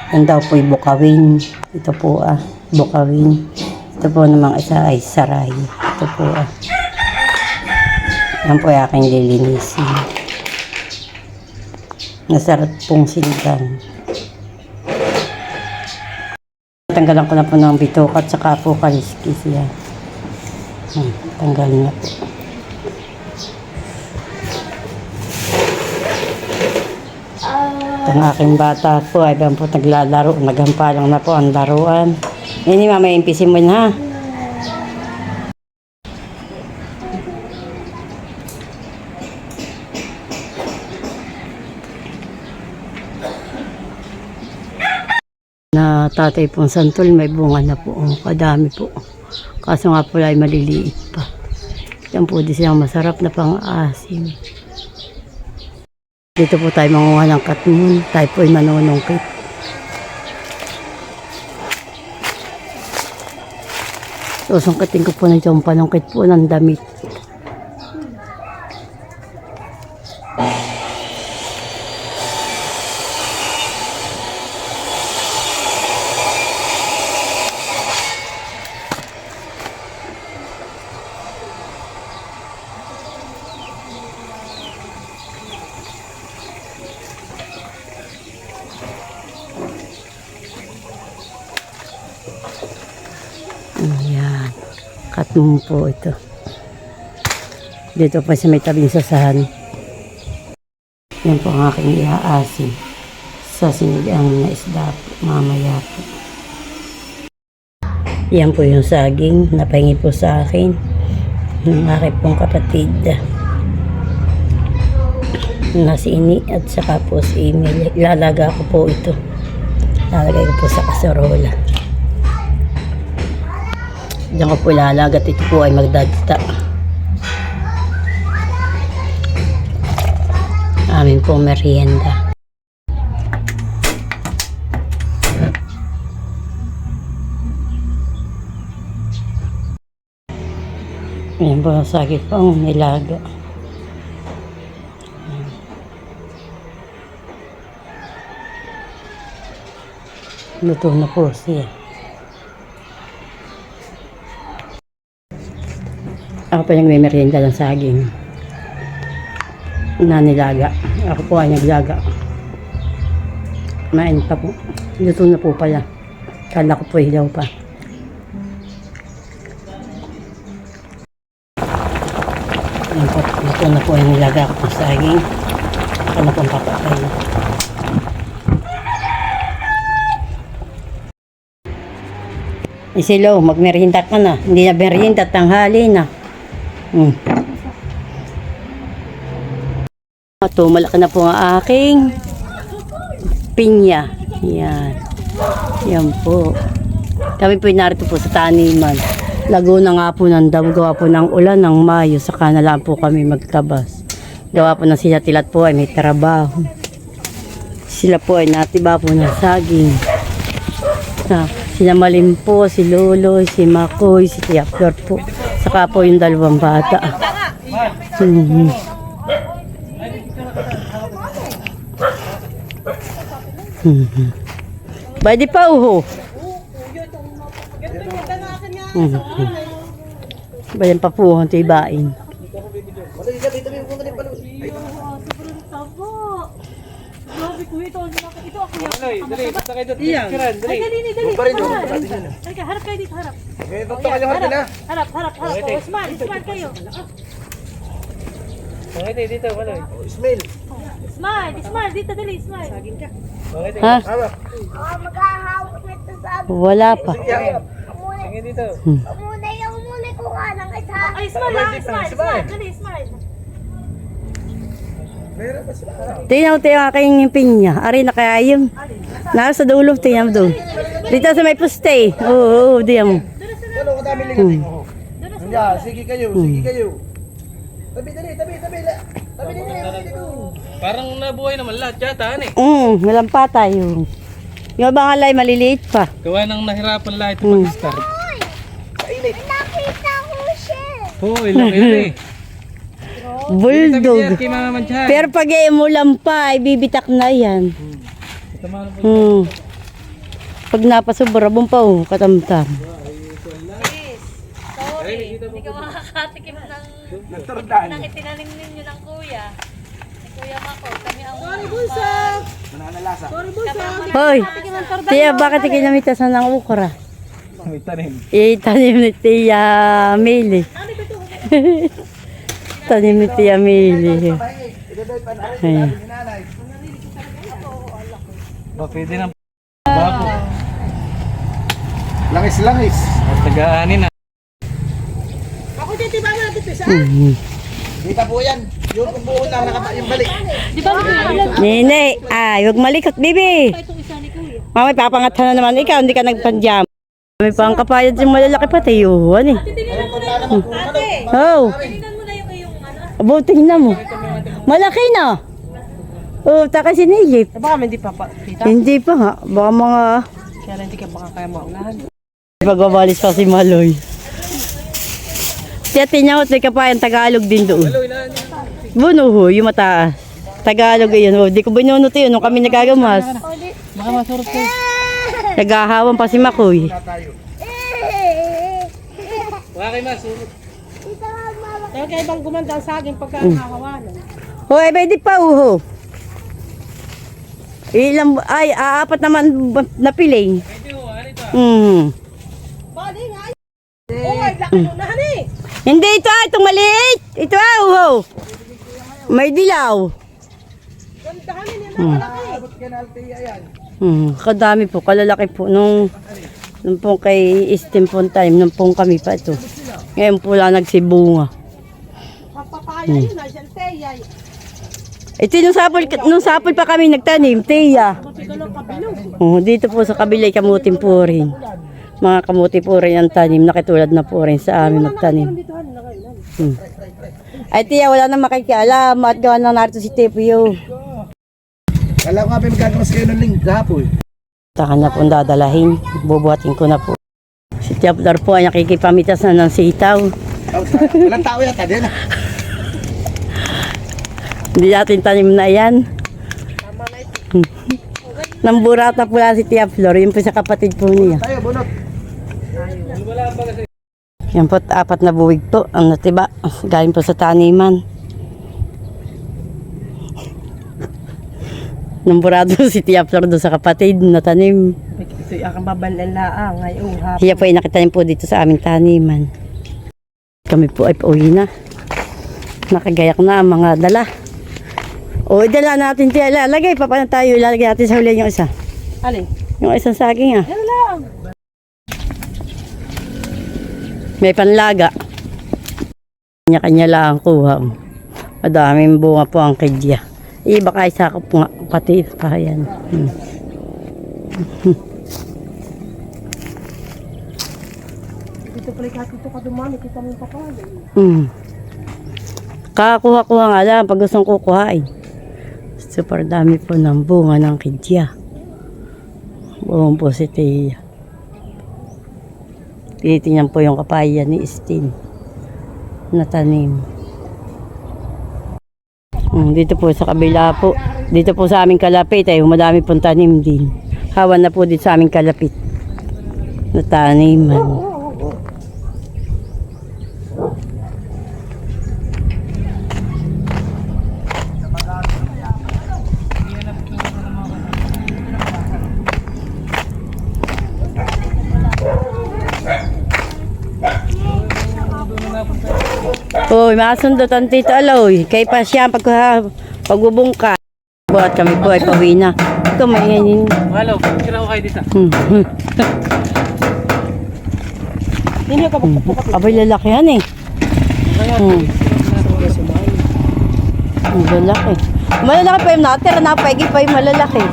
Yan daw po yung bukawin. Ito po bukawin. Ito po namang isa ay saray. Ito po yan po yung aking lilinisin. Nasarap pong sinigang. Tanggalan ko na po ng bitukat saka po kaliskis yan. Tanggal na po. Ang aking bata po ay bang po naglalaro. Nagampalang na po ang laruan. Ini mama, impisin mo na. Na tatay pong santol, may bunga na po. Kadami po. Kaso nga po ay maliliit pa. Yan po di silang masarap na pang-asim. Dito po tayo manguha ng katmon. Tayo po ay manunungkit. Susungkitin ko po na yung panungkit po ng damit. Ayan. Katmon po ito. Dito pa sa may tabing sasahan. Yan po ang aking iaasin sa sinigang na isda po, mamaya po. Yan po yung saging na pahingi po sa akin ng aking pong kapatid na si Ini at saka po si Emil. Lalaga ko po ito. Lalagay ko po sa kaserola. Diyan ko po lalagat. Ito po ay magdagta. Amin po merienda. Ayan po ang saging pang nilaga. Luto na po siya. Ako pa nagme-merienda ng saging na nilaga. Ako po ay naglaga. Main pa po. Luto na po pala. Kala ko po hilaw pa. Ayan po. Luto na po yung nilaga ko ng saging. Ako na pong papatay. Isilo, magmerienda ka na. Hindi na merienda, tanghali na. Ito, malaki na po ang aking pinya. Yan. Yan po. Kami po narito po sa taniman. Lago na nga po ng daw. Gawa po ng ulan ng Mayo. Saka na lang po kami magkabas. Gawa po ng sila tilat po ay may trabaho. Sila po ay natiba po ng saging. Sila Malim po, si Lolo, si Makoy, si Tia Flor po. Saka po yung dalawang bata. Pwede pa uho. Bayan pa po, ito ibain. Ito ako yan. Dali, sakay doon. Dali. Harap kayo dito, harap. Harap. Smile kayo. Sakay dito, Maloy. Smile, dito, dali, smile. Saging ka. Ha? Maghahawak nito sa Wala pa. Sige dito. Umulay ko nga lang isa. Ay, smile. Dali, smile. Tingnan mo tayo aking pinya. Ari na kaya yun. Nasa dulo, tingnan mo doon. Dito sa may poste. Oo, diyan mo. Sige kayo. Tabi. Parang nabuhay naman lahat yata, ano eh. Walang patay yun. Yung ibang alay maliliit pa. Gawa ng nahirapan lahat yung mag-start. Nakita ko siya. Oo, ilang eh. Bulldog. Kay Mama Manchahan. Pero pag imulan pa, ibibitak na yan. Pag napasobra, bumpa oh, katamtam. Sorry, hindi ka makakatikim ng itinanim ninyo ng kuya. Ni Kuya Mako, kami ang... Sorry, Bulsa! Mananalasa. Hoy, tiya, bakit ikinamitasan ng ukra? May tanim. Tanim ni Tiya Mili. Tanim ni Tiya Mili. Ayan. Ba, pwede na. Bago. Langis. At tagaan na. Mhm. Kita po yan. Yung buo na yung balik. Nene, huwag malikot, bibi. Mamay, papangat na naman ikaw, hindi ka nagpanjam. May pang kapayad yung malalaki pati, yuhan eh. Oh, Tingnan mo na yung iyong ano. abo, tingnan mo. Malaki na. Oh, taka sinilip. Baka hindi pa kita. Hindi pa nga, baka mga... Kaya hindi ka baka kaya maunahan. Pagbabalis pa si Maloy. Siya tinyawat, may kapayan Tagalog din doon. Bunuho, yung mataas. Tagalog yun. Oh, di ko binunot yun nung kami nagagamas. Baka masurot ko. Naghahawan pa si Makoy. Wala kayo masurot. Kaya kaya ibang gumanda sa akin pagka nakahawanan. Hoy, pwede pa uho. Ilang, ay, apat naman na piling. Bali nga. Oo, ay laki nung nahan eh. Hindi ito, itong maliit. Ito uho. May dilaw. Gandahanin yan na malaki. Kadami po, kalalaki po nung pong kay Steam time, nung pong kami pa ito. Ngayon po lang nagsibunga. Papapaya yun, ay siyang teyay. Ito nung sapol pa kami nagtanim, Tiya. Buti ka ng kabilog. Dito po sa kabilay kamutin po rin. Mga kamuti po rin ang tanim, nakitulad na po rin sa amin magtanim. Dito han na kayo. Ay Tiya, wala nang makikialam at gawa na narito si Tepio. Alam nga, magkakamas kayo ng link kahapon. Taka na po dadalahin, bubuhatin ko na po. Si Tiapdar po ay nakikipamitas na ng sitaw. Walang tao yata din. Hindi natin tanim na yan. Namburata po lang si Tia Flor, yun po sa kapatid po niya. Tayo, bunot. Yan po, 4 na buwig po, ang natiba, galing po sa taniman. Namburado si Tia Flor doon sa kapatid na tanim. Ito yung akang babanlan laang. Ngayon, hapon. Siya po ay nakitanim po dito sa aming taniman. Kami po ay pauwi na. Nakagayak na ang mga dala. O, idala natin Tia, lalagay pa paano tayo, ilalagay natin sa huli yung isa. Alin? Yung isang saging Yan lang. May panlaga. Kanya-kanya lang ang kuha. Madaming bunga po ang kidya. Iba ka isa ko po nga, pati pa yan. Dito pala ito ka dumami. Kita mo yung papalay. Kakakuha-kuha nga lang pag gustong kukuhain. Super dami po ng bunga ng kidya. Buong po si Tia. Tinitingnan po yung kapaya ni Stin na tanim. Dito po sa kabila po. Dito po sa aming kalapit ay madami pong tanim din. Hawan na po dito sa aming kalapit na taniman. Uy, masundot ang Tito Aloy. Kay pa siya pagbubungka. Buhat kami po ay pauwi na. Ito may Hello, kira ko kayo dito. Hindi ka magpupukat. Abay lalaki yan eh. Ang lalaki. Malalaki pa yung natin. Napaigi pa yung malalaki.